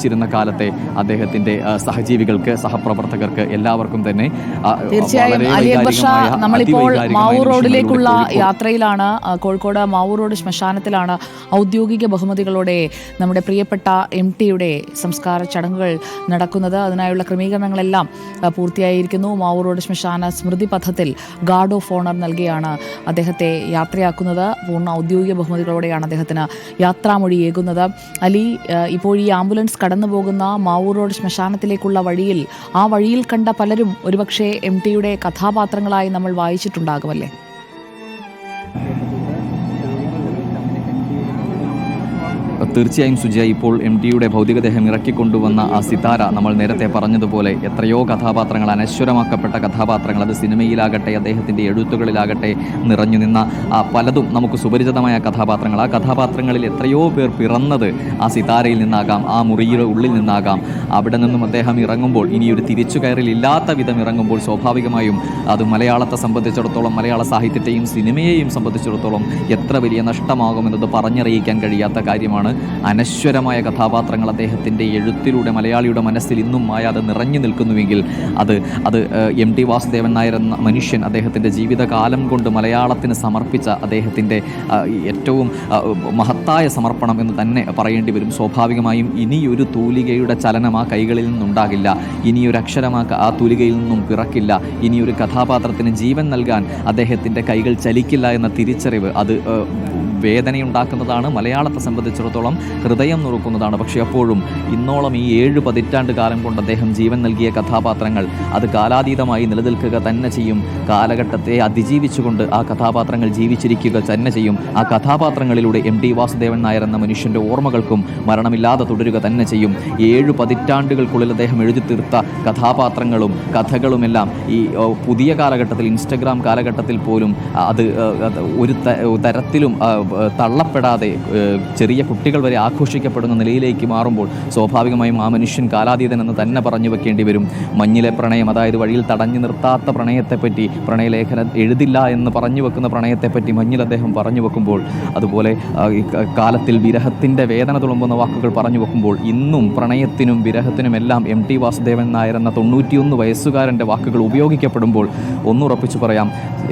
ിരുന്ന കാലത്തെ അദ്ദേഹത്തിന്റെ സഹജീവികൾക്ക്, സഹപ്രവർത്തകർക്ക് എല്ലാവർക്കും തന്നെ തീർച്ചയായും അലി അക്ബർ ഷാ, നമ്മളിപ്പോൾ മാവൂർ റോഡിലേക്കുള്ള യാത്രയിലാണ്. കോഴിക്കോട് മാവൂർ റോഡ് ശ്മശാനത്തിലാണ് ഔദ്യോഗിക ബഹുമതികളോടെ നമ്മുടെ പ്രിയപ്പെട്ട MTയുടെ സംസ്കാര ചടങ്ങുകൾ നടക്കുന്നത്. അതിനായുള്ള ക്രമീകരണങ്ങളെല്ലാം പൂർത്തിയായിരിക്കുന്നു. മാവൂർ റോഡ് ശ്മശാന സ്മൃതി പഥത്തിൽ ഗാർഡ് ഓഫ് ഓണർ നൽകിയാണ് അദ്ദേഹത്തെ യാത്രയാക്കുന്നത്. പൂർണ്ണ ഔദ്യോഗിക ബഹുമതികളോടെയാണ് അദ്ദേഹത്തിന് യാത്രാമൊഴിയേകുന്നത്. അലി, ഇപ്പോൾ ഈ ആംബുലൻസ് കടന്നു പോകുന്ന മാവൂർ റോഡ് ശ്മശാനത്തിലേക്കുള്ള വഴിയിൽ, ആ വഴിയിൽ കണ്ട പലരും ഒരുപക്ഷെ MTയുടെ കഥാപാത്രങ്ങളായി നമ്മൾ വായിച്ചിട്ടുണ്ടാകുമല്ലേ? തീർച്ചയായും സുജയ, ഇപ്പോൾ MTയുടെ ഭൗതികദേഹം ഇറക്കിക്കൊണ്ടുവന്ന ആ സിതാര, നമ്മൾ നേരത്തെ പറഞ്ഞതുപോലെ എത്രയോ കഥാപാത്രങ്ങൾ, അനശ്വരമാക്കപ്പെട്ട കഥാപാത്രങ്ങൾ, അത് സിനിമയിലാകട്ടെ അദ്ദേഹത്തിൻ്റെ എഴുത്തുകളിലാകട്ടെ നിറഞ്ഞു നിന്ന പലതും നമുക്ക് സുപരിചിതമായ കഥാപാത്രങ്ങൾ. ആ കഥാപാത്രങ്ങളിൽ എത്രയോ പേർ പിറന്നത് ആ സിതാരയിൽ നിന്നാകാം, ആ മുറിയുടെ ഉള്ളിൽ നിന്നാകാം. അവിടെ നിന്നും അദ്ദേഹം ഇറങ്ങുമ്പോൾ, ഇനിയൊരു തിരിച്ചുകയറലില്ലാത്ത വിധം ഇറങ്ങുമ്പോൾ, സ്വാഭാവികമായും അത് മലയാളത്തെ സംബന്ധിച്ചിടത്തോളം, മലയാള സാഹിത്യത്തെയും സിനിമയെയും സംബന്ധിച്ചിടത്തോളം എത്ര വലിയ നഷ്ടമാകുമെന്നത് പറഞ്ഞറിയിക്കാൻ കഴിയാത്ത കാര്യമാണ്. അനശ്വരമായ കഥാപാത്രങ്ങൾ അദ്ദേഹത്തിൻ്റെ എഴുത്തിലൂടെ മലയാളിയുടെ മനസ്സിൽ ഇന്നും മായാതെ നിറഞ്ഞു നിൽക്കുന്നുവെങ്കിൽ അത് MT വാസുദേവൻ നായർ എന്ന മനുഷ്യൻ അദ്ദേഹത്തിൻ്റെ ജീവിതകാലം കൊണ്ട് മലയാളത്തിന് സമർപ്പിച്ച അദ്ദേഹത്തിൻ്റെ ഏറ്റവും മഹത്തായ സമർപ്പണം എന്ന് തന്നെ പറയേണ്ടി വരും. സ്വാഭാവികമായും ഇനിയൊരു തൂലികയുടെ ചലനം ആ കൈകളിൽ നിന്നുണ്ടാകില്ല, ഇനിയൊരു അക്ഷരമാക്ക ആ തൂലികയിൽ നിന്നും പിറക്കില്ല, ഇനിയൊരു കഥാപാത്രത്തിന് ജീവൻ നൽകാൻ അദ്ദേഹത്തിൻ്റെ കൈകൾ ചലിക്കില്ല എന്ന തിരിച്ചറിവ് അത് വേദനയുണ്ടാക്കുന്നതാണ്. മലയാളത്തെ സംബന്ധിച്ചിടത്തോളം ഹൃദയം നുറുക്കുന്നതാണ്. പക്ഷേ അപ്പോഴും ഇന്നോളം ഈ 7 പതിറ്റാണ്ട് കാലം കൊണ്ട് അദ്ദേഹം ജീവൻ നൽകിയ കഥാപാത്രങ്ങൾ അത് കാലാതീതമായി നിലനിൽക്കുക തന്നെ ചെയ്യും. കാലഘട്ടത്തെ അതിജീവിച്ചുകൊണ്ട് ആ കഥാപാത്രങ്ങൾ ജീവിച്ചിരിക്കുക തന്നെ ചെയ്യും. ആ കഥാപാത്രങ്ങളിലൂടെ MT വാസുദേവൻ നായർ എന്ന മനുഷ്യൻ്റെ ഓർമ്മകൾക്കും മരണമില്ലാതെ തുടരുക തന്നെ ചെയ്യും. 7 പതിറ്റാണ്ടുകൾക്കുള്ളിൽ അദ്ദേഹം എഴുതി തീർത്ത കഥാപാത്രങ്ങളും കഥകളുമെല്ലാം ഈ പുതിയ കാലഘട്ടത്തിൽ, ഇൻസ്റ്റഗ്രാം കാലഘട്ടത്തിൽ പോലും അത് ഒരു തരത്തിലും തള്ളപ്പെടാതെ ചെറിയ കുട്ടികൾ വരെ ആഘോഷിക്കപ്പെടുന്ന നിലയിലേക്ക് മാറുമ്പോൾ സ്വാഭാവികമായും ആ മനുഷ്യൻ കാലാതീതൻ എന്ന് തന്നെ പറഞ്ഞു വെക്കേണ്ടി വരും. മഞ്ഞിലെ പ്രണയം, അതായത് വഴിയിൽ തടഞ്ഞു നിർത്താത്ത പ്രണയത്തെപ്പറ്റി, പ്രണയലേഖനം എഴുതില്ല എന്ന് പറഞ്ഞു വെക്കുന്ന പ്രണയത്തെപ്പറ്റി മഞ്ഞിൽ അദ്ദേഹം പറഞ്ഞു വെക്കുമ്പോൾ, അതുപോലെ കാലത്തിൽ വിരഹത്തിൻ്റെ വേദന തുളുമ്പുന്ന വാക്കുകൾ പറഞ്ഞു വെക്കുമ്പോൾ, ഇന്നും പ്രണയത്തിനും വിരഹത്തിനുമെല്ലാം MT വാസുദേവൻ നായർ എന്ന 91 വയസ്സുകാരൻ്റെ വാക്കുകൾ ഉപയോഗിക്കപ്പെടുമ്പോൾ ഒന്നുറപ്പിച്ചു പറയാം,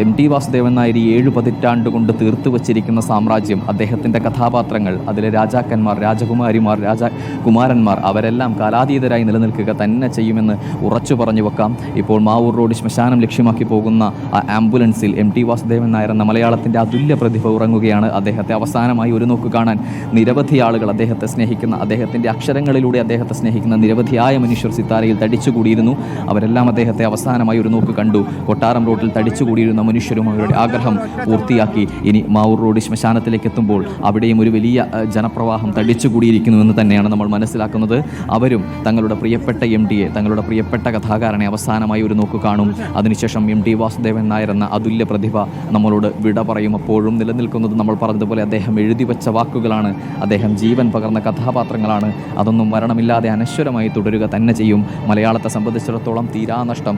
MT വാസുദേവൻ നായർ ഈ 7 പതിറ്റാണ്ട് കൊണ്ട് തീർത്തു വച്ചിരിക്കുന്ന സാമ്രാജ്യം, അദ്ദേഹത്തിൻ്റെ കഥാപാത്രങ്ങൾ, അതിലെ രാജാക്കന്മാർ, രാജകുമാരിമാർ, രാജകുമാരന്മാർ, അവരെല്ലാം കാലാതീതരായി നിലനിൽക്കുക തന്നെ ചെയ്യുമെന്ന് ഉറച്ചു പറഞ്ഞു വെക്കാം. ഇപ്പോൾ മാവൂർ റോഡ് ശ്മശാനം ലക്ഷ്യമാക്കി പോകുന്ന ആ ആംബുലൻസിൽ MT വാസുദേവൻ നായർ എന്ന മലയാളത്തിൻ്റെ അതുല്യ പ്രതിഭ ഉറങ്ങുകയാണ്. അദ്ദേഹത്തെ അവസാനമായി ഒരു നോക്ക് കാണാൻ നിരവധി ആളുകൾ, അദ്ദേഹത്തെ സ്നേഹിക്കുന്ന, അദ്ദേഹത്തിൻ്റെ അക്ഷരങ്ങളിലൂടെ അദ്ദേഹത്തെ സ്നേഹിക്കുന്ന നിരവധിയായ മനുഷ്യർ സിത്താരയിൽ തടിച്ചുകൂടിയിരുന്നു. അവരെല്ലാം അദ്ദേഹത്തെ അവസാനമായി ഒരു നോക്ക് കണ്ടു. കൊട്ടാരം റോഡിൽ തടിച്ചുകൂടിയിരുന്ന മനുഷ്യരും അവരുടെ ആഗ്രഹം പൂർത്തിയാക്കി ഇനി മാവൂർ റോഡ് ശ്മശാനത്തിലേക്ക് എത്തുമ്പോൾ അവിടെയും ഒരു വലിയ ജനപ്രവാഹം തടിച്ചുകൂടിയിരിക്കുന്നുവെന്ന് തന്നെയാണ് നമ്മൾ മനസ്സിലാക്കുന്നത്. അവരും തങ്ങളുടെ പ്രിയപ്പെട്ട MTയെ, തങ്ങളുടെ പ്രിയപ്പെട്ട കഥാകാരനെ അവസാനമായി ഒരു നോക്ക് കാണും. അതിനുശേഷം MT വാസുദേവൻ നായർ എന്ന അതുല്യ പ്രതിഭ നമ്മളോട് വിട പറയും. അപ്പോഴും നിലനിൽക്കുന്നത് നമ്മൾ പറഞ്ഞതുപോലെ അദ്ദേഹം എഴുതി വെച്ച വാക്കുകളാണ്, അദ്ദേഹം ജീവൻ പകർന്ന കഥാപാത്രങ്ങളാണ്. അതൊന്നും മരണമില്ലാതെ അനശ്വരമായി തുടരുക തന്നെ ചെയ്യും. മലയാളത്തെ സംബന്ധിച്ചിടത്തോളം തീരാനഷ്ടം,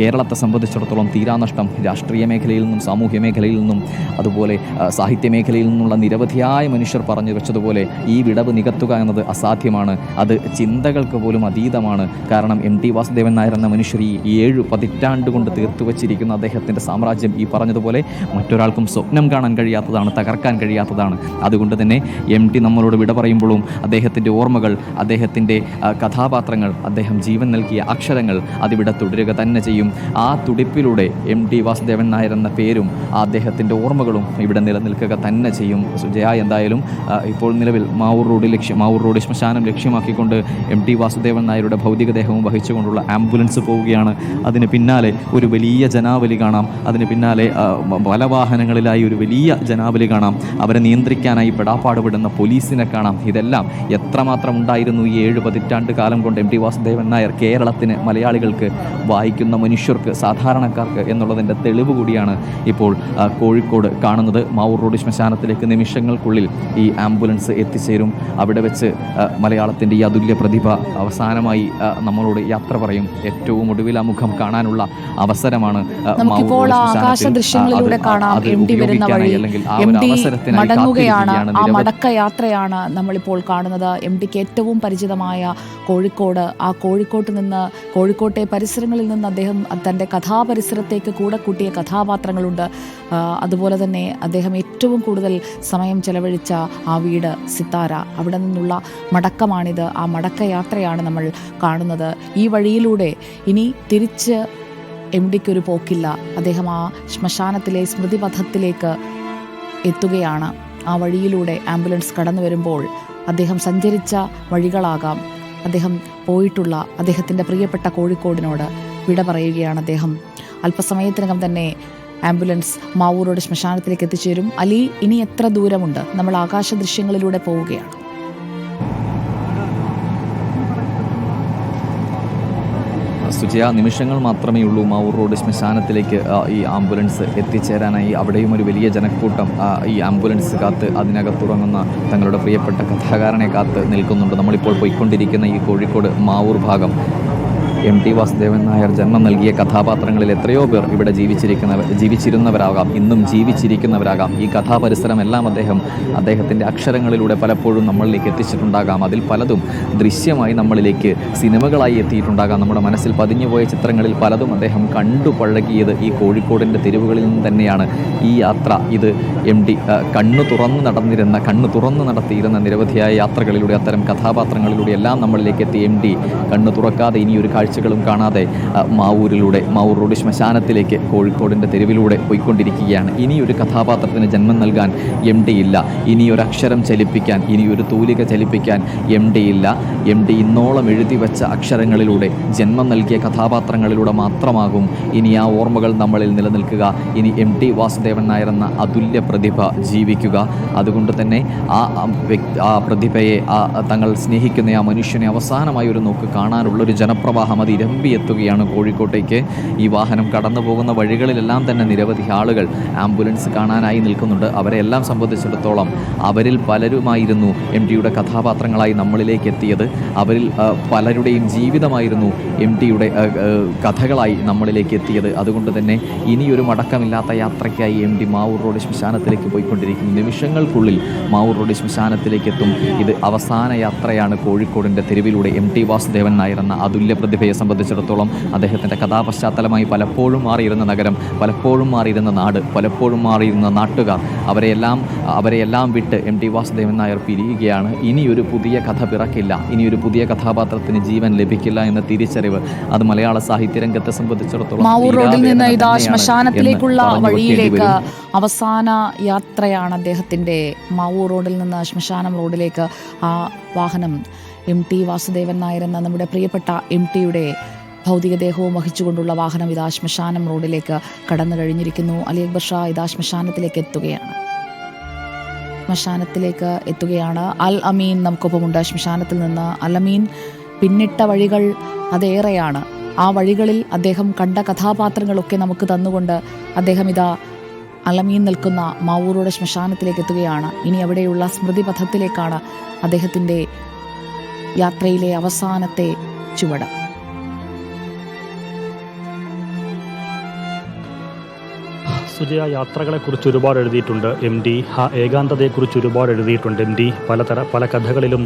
കേരളത്തെ സംബന്ധിച്ചിടത്തോളം തീരാനഷ്ടം. രാഷ്ട്രീയ മേഖലയിൽ നിന്നും, സാമൂഹ്യ മേഖലയിൽ നിന്നും, അതുപോലെ സാഹിത്യ മേഖലയിൽ നിന്നുള്ള നിരവധിയായ മനുഷ്യർ പറഞ്ഞു വെച്ചതുപോലെ ഈ വിടവ് നികത്തുക എന്നത് അസാധ്യമാണ്. അത് ചിന്തകൾക്ക് പോലും അതീതമാണ്. കാരണം MT വാസുദേവൻ നായർ എന്ന മനുഷ്യർ ഈ 7 പതിറ്റാണ്ട് കൊണ്ട് തീർത്തു വച്ചിരിക്കുന്ന അദ്ദേഹത്തിൻ്റെ സാമ്രാജ്യം ഈ പറഞ്ഞതുപോലെ മറ്റൊരാൾക്കും സ്വപ്നം കാണാൻ കഴിയാത്തതാണ്, തകർക്കാൻ കഴിയാത്തതാണ്. അതുകൊണ്ട് തന്നെ MT നമ്മളോട് വിട പറയുമ്പോഴും അദ്ദേഹത്തിൻ്റെ ഓർമ്മകൾ, അദ്ദേഹത്തിൻ്റെ കഥാപാത്രങ്ങൾ, അദ്ദേഹം ജീവൻ നൽകിയ അക്ഷരങ്ങൾ അതിവിടെ തുടരുക തന്നെ ചെയ്യും. ആ തുടിപ്പിലൂടെ MT വാസുദേവൻ നായർ എന്ന പേരും അദ്ദേഹത്തിൻ്റെ ഓർമ്മകളും ഇവിടെ നിലനിൽക്കുക തന്നെ ചെയ്യും. സുജയ, എന്തായാലും ഇപ്പോൾ നിലവിൽ മാവൂർ റോഡ് ശ്മശാനം ലക്ഷ്യമാക്കിക്കൊണ്ട് MT വാസുദേവൻ നായരുടെ ഭൗതികദേഹവും വഹിച്ചുകൊണ്ടുള്ള ആംബുലൻസ് പോവുകയാണ്. അതിന് പിന്നാലെ ഒരു വലിയ ജനാവലി കാണാം. അതിന് പിന്നാലെ പല വാഹനങ്ങളിലായി ഒരു വലിയ ജനാവലി കാണാം. അവരെ നിയന്ത്രിക്കാനായി പെടാപ്പാടുപെടുന്ന പോലീസിനെ കാണാം. ഇതെല്ലാം എത്രമാത്രം ഉണ്ടായിരുന്നു ഈ 7 പതിറ്റാണ്ട് കാലം കൊണ്ട് MT വാസുദേവൻ നായർ കേരളത്തിന്, മലയാളികൾക്ക്, വായിക്കുന്ന മനുഷ്യർക്ക്, സാധാരണക്കാർക്ക് എന്നുള്ളതിൻ്റെ തെളിവ് കൂടിയാണ് ഇപ്പോൾ കോഴിക്കോട് കാണുന്നത്. മാവൂർ റോഡ് ശ്മശാനത്തിലേക്ക് നിമിഷങ്ങൾക്കുള്ളിൽ ഈ ആംബുലൻസ് എത്തിച്ചേരും. അവിടെ വെച്ച് മലയാളത്തിൻ്റെ ഈ അതുല്യ പ്രതിഭ അവസാനമായി നമ്മളോട് യാത്ര പറയും. ഏറ്റവും ഒടുവിൽ ആ മുഖം കാണാനുള്ള അവസരമാണ് നമുക്കിപ്പോൾ ആകാശ ദൃശ്യങ്ങളിലൂടെ കാണാം. MD വരുന്ന വഴി MD മടങ്ങുകയാണ്. ആ മടക്ക യാത്രയാണ് നമ്മളിപ്പോൾ കാണുന്നത്. MDക്ക് ഏറ്റവും പരിചിതമായ കോഴിക്കോട്, ആ കോഴിക്കോട്ട് നിന്ന്, കോഴിക്കോട്ടെ പരിസരങ്ങളിൽ നിന്ന് അദ്ദേഹം തൻ്റെ കഥാപരിസരത്തേക്ക് കൂടെ കൂട്ടിയ കഥാപാത്രങ്ങളുണ്ട്. അതുപോലെ തന്നെ അദ്ദേഹം ഏറ്റവും കൂടുതൽ സമയം ചെലവഴിച്ച ആ വീട് സിത്താര, അവിടെ നിന്നുള്ള മടക്കമാണിത്. ആ മടക്ക യാത്രയാണ് നമ്മൾ കാണുന്നത്. ഈ വഴിയിലൂടെ ഇനി തിരിച്ച് MDക്കൊരു പോക്കില്ല. അദ്ദേഹം ആ ശ്മശാനത്തിലെ സ്മൃതിപഥത്തിലേക്ക് എത്തുകയാണ്. ആ വഴിയിലൂടെ ആംബുലൻസ് കടന്നു വരുമ്പോൾ അദ്ദേഹം സഞ്ചരിച്ച വഴികളാകാം, അദ്ദേഹം പോയിട്ടുള്ള അദ്ദേഹത്തിൻ്റെ പ്രിയപ്പെട്ട കോഴിക്കോടിനോട് വിട പറയുകയാണ് അദ്ദേഹം. അല്പസമയത്തിനകം തന്നെ ആംബുലൻസ് മാവൂർ റോഡ് ശ്മശാനത്തിലേക്ക് എത്തിച്ചേരും. അലി, ഇനി എത്ര ദൂരമുണ്ട്? നമ്മൾ ആകാശ ദൃശ്യങ്ങളിലൂടെ പോവുകയാണ്. സുജയ, നിമിഷങ്ങൾ മാത്രമേ ഉള്ളൂ മാവൂർ റോഡ് ശ്മശാനത്തിലേക്ക് ഈ ആംബുലൻസ് എത്തിച്ചേരാനായി. അവിടെയും ഒരു വലിയ ജനക്കൂട്ടം ഈ ആംബുലൻസ് കാത്ത് അതിനകത്തുറങ്ങുന്ന തങ്ങളുടെ പ്രിയപ്പെട്ട കഥാകാരനെ കാത്ത് നിൽക്കുന്നുണ്ട്. നമ്മളിപ്പോൾ പോയിക്കൊണ്ടിരിക്കുന്ന ഈ കോഴിക്കോട് മാവൂർ ഭാഗം MT വാസുദേവൻ നായർ ജന്മം നൽകിയ കഥാപാത്രങ്ങളിൽ എത്രയോ പേർ ഇവിടെ ജീവിച്ചിരുന്നവരാകാം, ഇന്നും ജീവിച്ചിരിക്കുന്നവരാകാം. ഈ കഥാപരിസരമെല്ലാം അദ്ദേഹത്തിൻ്റെ അക്ഷരങ്ങളിലൂടെ പലപ്പോഴും നമ്മളിലേക്ക് എത്തിച്ചിട്ടുണ്ടാകാം. അതിൽ പലതും ദൃശ്യമായി നമ്മളിലേക്ക് സിനിമകളായി എത്തിയിട്ടുണ്ടാകാം. നമ്മുടെ മനസ്സിൽ പതിഞ്ഞുപോയ ചിത്രങ്ങളിൽ പലതും അദ്ദേഹം കണ്ടു പഴകിയത് ഈ കോഴിക്കോടിൻ്റെ തെരുവുകളിൽ നിന്ന് തന്നെയാണ്. ഈ യാത്ര ഇത് MT കണ്ണു തുറന്നു നടത്തിയിരുന്ന നിരവധിയായ യാത്രകളിലൂടെ, അത്തരം കഥാപാത്രങ്ങളിലൂടെ എല്ലാം നമ്മളിലേക്ക് എത്തി. MT കണ്ണു തുറക്കാതെ ഇനിയൊരു കാഴ്ചകളും കാണാതെ മാവൂർ റോഡ് ശ്മശാനത്തിലേക്ക് കോഴിക്കോടിൻ്റെ തെരുവിലൂടെ പോയിക്കൊണ്ടിരിക്കുകയാണ്. ഇനിയൊരു കഥാപാത്രത്തിന് ജന്മം നൽകാൻ MT ഇല്ല. ഇനിയൊരു അക്ഷരം ചലിപ്പിക്കാൻ, ഇനിയൊരു തൂലിക ചലിപ്പിക്കാൻ MT ഇല്ല. MT ഇന്നോളം എഴുതി വെച്ച അക്ഷരങ്ങളിലൂടെ, ജന്മം നൽകിയ കഥാപാത്രങ്ങളിലൂടെ മാത്രമാകും ഇനി ആ ഓർമ്മകൾ നമ്മളിൽ നിലനിൽക്കുക. ഇനി MT വാസുദേവൻ നായർ എന്ന അതുല്യ പ്രതിഭ ജീവിക്കുക. അതുകൊണ്ട് തന്നെ ആ പ്രതിഭയെ, തങ്ങൾ സ്നേഹിക്കുന്ന ആ മനുഷ്യനെ അവസാനമായി ഒരു നോക്ക് കാണാനുള്ളൊരു ജനപ്രവാഹം അത് ഇരമ്പിയെത്തുകയാണ് കോഴിക്കോട്ടേക്ക്. ഈ വാഹനം കടന്നു പോകുന്ന വഴികളിലെല്ലാം തന്നെ നിരവധി ആളുകൾ ആംബുലൻസ് കാണാനായി നിൽക്കുന്നുണ്ട്. അവരെല്ലാം സംബന്ധിച്ചിടത്തോളം അവരിൽ പലരുമായിരുന്നു MTയുടെ കഥാപാത്രങ്ങളായി നമ്മളിലേക്ക് എത്തിയത്. അവരിൽ പലരുടെയും ജീവിതമായിരുന്നു MTയുടെ കഥകളായി നമ്മളിലേക്ക് എത്തിയത്. അതുകൊണ്ട് തന്നെ ഇനിയൊരു മടക്കമില്ലാത്ത യാത്രയ്ക്കായി MT മാവൂർ റോഡ് ശ്മശാനത്തിലേക്ക് പോയിക്കൊണ്ടിരിക്കുന്നു. നിമിഷങ്ങൾക്കുള്ളിൽ മാവൂർ റോഡ് ശ്മശാനത്തിലേക്ക് എത്തും. ഇത് അവസാന യാത്രയാണ് കോഴിക്കോടിൻ്റെ തെരുവിലൂടെ. MT വാസുദേവൻ നായർ എന്ന അതുല്യ പ്രതിഭയെ സംബന്ധിച്ചിടത്തോളം അദ്ദേഹത്തിൻ്റെ കഥാപശ്ചാത്തലമായി പലപ്പോഴും മാറിയിരുന്ന നഗരം, പലപ്പോഴും മാറിയിരുന്ന നാട്, പലപ്പോഴും മാറിയിരുന്ന നാട്ടുകാർ, അവരെയെല്ലാം വിട്ട് MT വാസുദേവൻ നായർ പിരിയുകയാണ്. ഇനിയൊരു പുതിയ കഥ പിറക്കില്ല, ഇനിയൊരു പുതിയ കഥാപാത്രത്തിന് ജീവൻ ലഭിക്കില്ല എന്ന തിരിച്ചറിവ് അത് മലയാള സാഹിത്യരംഗത്തെ സംബന്ധിച്ചിടത്തോളം മാവൂർ റോഡിൽ നിന്ന് ഇതാ ശ്മശാനത്തിലേക്കുള്ള വഴിയിലേക്ക് അവസാന യാത്രയാണ് അദ്ദേഹത്തിൻ്റെ. മാവൂർ റോഡിൽ നിന്ന് ശ്മശാനം റോഡിലേക്ക് ആ വാഹനം MT വാസുദേവൻ നായർ എന്ന നമ്മുടെ പ്രിയപ്പെട്ട MTയുടെ ഭൗതികദേഹവും വഹിച്ചുകൊണ്ടുള്ള വാഹനം ഇതാ ശ്മശാനം റോഡിലേക്ക് കടന്നു കഴിഞ്ഞിരിക്കുന്നു. അലി അക്ബർ ഷാ ഇതാ ശ്മശാനത്തിലേക്ക് എത്തുകയാണ്. അൽ അമീൻ നമുക്കൊപ്പമുണ്ട് ശ്മശാനത്തിൽ നിന്ന്. അൽ അമീൻ, പിന്നിട്ട വഴികൾ അതേറെയാണ്. ആ വഴികളിൽ അദ്ദേഹം കണ്ട കഥാപാത്രങ്ങളൊക്കെ നമുക്ക് തന്നുകൊണ്ട് അദ്ദേഹം ഇതാ അൽ അമീൻ നിൽക്കുന്ന മാവൂർ ശ്മശാനത്തിലേക്ക് എത്തുകയാണ്. ഇനി അവിടെയുള്ള സ്മൃതിപഥത്തിലേക്കാണ് അദ്ദേഹത്തിൻ്റെ യാത്രയിലെ അവസാനത്തെ ചുവട്. സുജയ, യാത്രകളെക്കുറിച്ച് ഒരുപാട് എഴുതിയിട്ടുണ്ട് MT. ആ ഏകാന്തതയെക്കുറിച്ച് ഒരുപാട് എഴുതിയിട്ടുണ്ട് MT. പല കഥകളിലും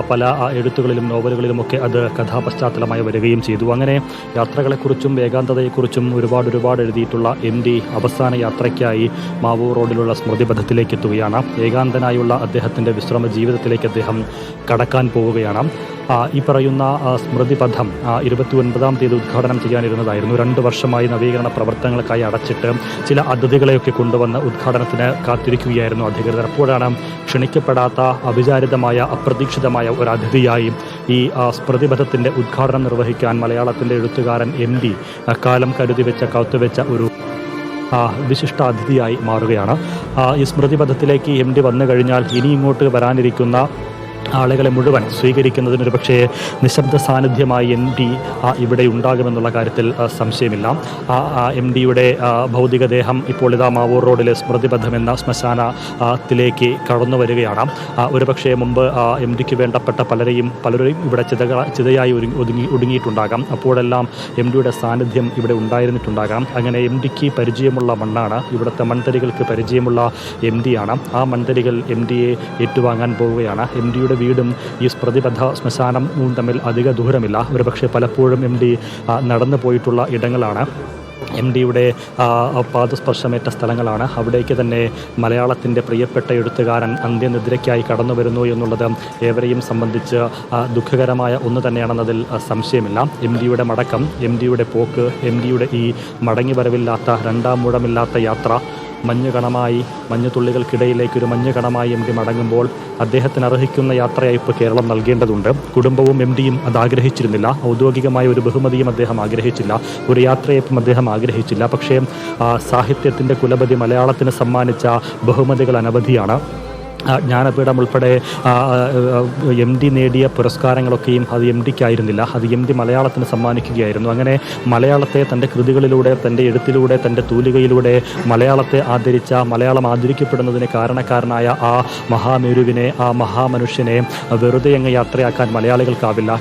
പല എഴുത്തുകളിലും നോവലുകളിലുമൊക്കെ അത് കഥാപശ്ചാത്തലമായി വരികയും ചെയ്തു. അങ്ങനെ യാത്രകളെക്കുറിച്ചും ഏകാന്തതയെക്കുറിച്ചും ഒരുപാട് എഴുതിയിട്ടുള്ള MT അവസാന യാത്രയ്ക്കായി മാവൂർ റോഡിലുള്ള സ്മൃതിപഥത്തിലേക്ക് എത്തുകയാണ്. ഏകാന്തനായുള്ള അദ്ദേഹത്തിൻ്റെ വിശ്രമ ജീവിതത്തിലേക്ക് അദ്ദേഹം കടക്കാൻ പോവുകയാണ്. ഈ പറയുന്ന സ്മൃതിപഥം 29-ാം തീയതി ഉദ്ഘാടനം ചെയ്യാനിരുന്നതായിരുന്നു. 2 വർഷമായി നവീകരണ പ്രവർത്തനങ്ങൾക്കായി അടച്ചിട്ട് ചില അതിഥികളെയൊക്കെ കൊണ്ടുവന്ന് ഉദ്ഘാടനത്തിന് കാത്തിരിക്കുകയായിരുന്നു അധികൃതർ. അപ്പോഴാണ് ക്ഷണിക്കപ്പെടാത്ത, അവിചാരിതമായ, അപ്രതീക്ഷിതമായ ഒരു അതിഥിയായി ഈ സ്മൃതിപഥത്തിൻ്റെ ഉദ്ഘാടനം നിർവഹിക്കാൻ മലയാളത്തിൻ്റെ എഴുത്തുകാരൻ MT കാലം കാത്തുവെച്ച ഒരു വിശിഷ്ട അതിഥിയായി മാറുകയാണ്. ഈ സ്മൃതിപഥത്തിലേക്ക് MT വന്നു കഴിഞ്ഞാൽ ഇനി ഇങ്ങോട്ട് വരാനിരിക്കുന്ന ആളുകളെ മുഴുവൻ സ്വീകരിക്കുന്നതിനൊരു പക്ഷേ നിശബ്ദ സാന്നിധ്യമായി എം ഡി ഇവിടെ ഉണ്ടാകുമെന്നുള്ള കാര്യത്തിൽ സംശയമില്ല. എം ഡിയുടെ ഭൗതികദേഹം ഇപ്പോൾ ഇതാ മാവൂർ റോഡിലെ സ്മൃതിബദ്ധം എന്ന ശ്മശാനത്തിലേക്ക് കടന്നു വരികയാണ്. ഒരുപക്ഷെ മുമ്പ് എം ഡിക്ക് വേണ്ടപ്പെട്ട പലരെയും ഇവിടെ ചിതയായി ഒടുങ്ങിയിട്ടുണ്ടാകാം. അപ്പോഴെല്ലാം എം ഡിയുടെ സാന്നിധ്യം ഇവിടെ ഉണ്ടായിരുന്നിട്ടുണ്ടാകാം. അങ്ങനെ എം ഡിക്ക് പരിചയമുള്ള മണ്ണാണ്, ഇവിടുത്തെ മൺതരികൾക്ക് പരിചയമുള്ള എം ഡിയാണ്. ആ മൺതരികൾ എം ഡിയെ ഏറ്റുവാങ്ങാൻ പോവുകയാണ്. എം ഡിയുടെ വീടും ഈ സ്മൃതിബദ്ധ ശ്മശാനവും തമ്മിൽ അധിക ദൂരമില്ല. ഒരുപക്ഷെ പലപ്പോഴും എം ഡി നടന്നു പോയിട്ടുള്ള ഇടങ്ങളാണ്, എം ഡിയുടെ പാദസ്പർശമേറ്റ സ്ഥലങ്ങളാണ്. അവിടേക്ക് തന്നെ മലയാളത്തിൻ്റെ പ്രിയപ്പെട്ട എഴുത്തുകാരൻ അന്ത്യനിദ്രയ്ക്കായി കടന്നു വരുന്നു എന്നുള്ളത് ഏവരെയും സംബന്ധിച്ച് ദുഃഖകരമായ ഒന്ന് തന്നെയാണെന്നതിൽ സംശയമില്ല. എം ഡിയുടെ മടക്കം, എം ഡിയുടെ പോക്ക്, എം ഡിയുടെ ഈ മടങ്ങിവരവില്ലാത്ത രണ്ടാം മൂഴമില്ലാത്ത യാത്ര മഞ്ഞുകണമായി, മഞ്ഞുതുള്ളികൾക്കിടയിലേക്കൊരു മഞ്ഞുകണമായി എം ഡി മടങ്ങുമ്പോൾ അദ്ദേഹത്തിന് അർഹിക്കുന്ന യാത്രയയപ്പ് കേരളം നൽകേണ്ടതുണ്ട്. കുടുംബവും എം ഡിയും അത് ആഗ്രഹിച്ചിരുന്നില്ല. ഔദ്യോഗികമായ ഒരു ബഹുമതിയും അദ്ദേഹം ആഗ്രഹിച്ചില്ല, ഒരു യാത്രയയപ്പും അദ്ദേഹം ആഗ്രഹിച്ചില്ല. പക്ഷേ സാഹിത്യത്തിൻ്റെ കുലപതി മലയാളത്തിന് സമ്മാനിച്ച ബഹുമതികൾ അനവധിയാണ്. ജ്ഞാനപീഠം ഉൾപ്പെടെ എം ഡി നേടിയ പുരസ്കാരങ്ങളൊക്കെയും അത് എം ഡിക്കായിരുന്നില്ല, അത് എം ഡി മലയാളത്തിന് സമ്മാനിക്കുകയായിരുന്നു. അങ്ങനെ മലയാളത്തെ തൻ്റെ കൃതികളിലൂടെ, തൻ്റെ എഴുത്തിലൂടെ, തൻ്റെ തൂലികയിലൂടെ മലയാളത്തെ ആദരിച്ച, മലയാളം ആദരിക്കപ്പെടുന്നതിന് കാരണക്കാരനായ ആ മഹാമേരുവിനെ, ആ മഹാമനുഷ്യനെ വെറുതെ അങ്ങ് യാത്രയാക്കാൻ മലയാളികൾക്കാവില്ല.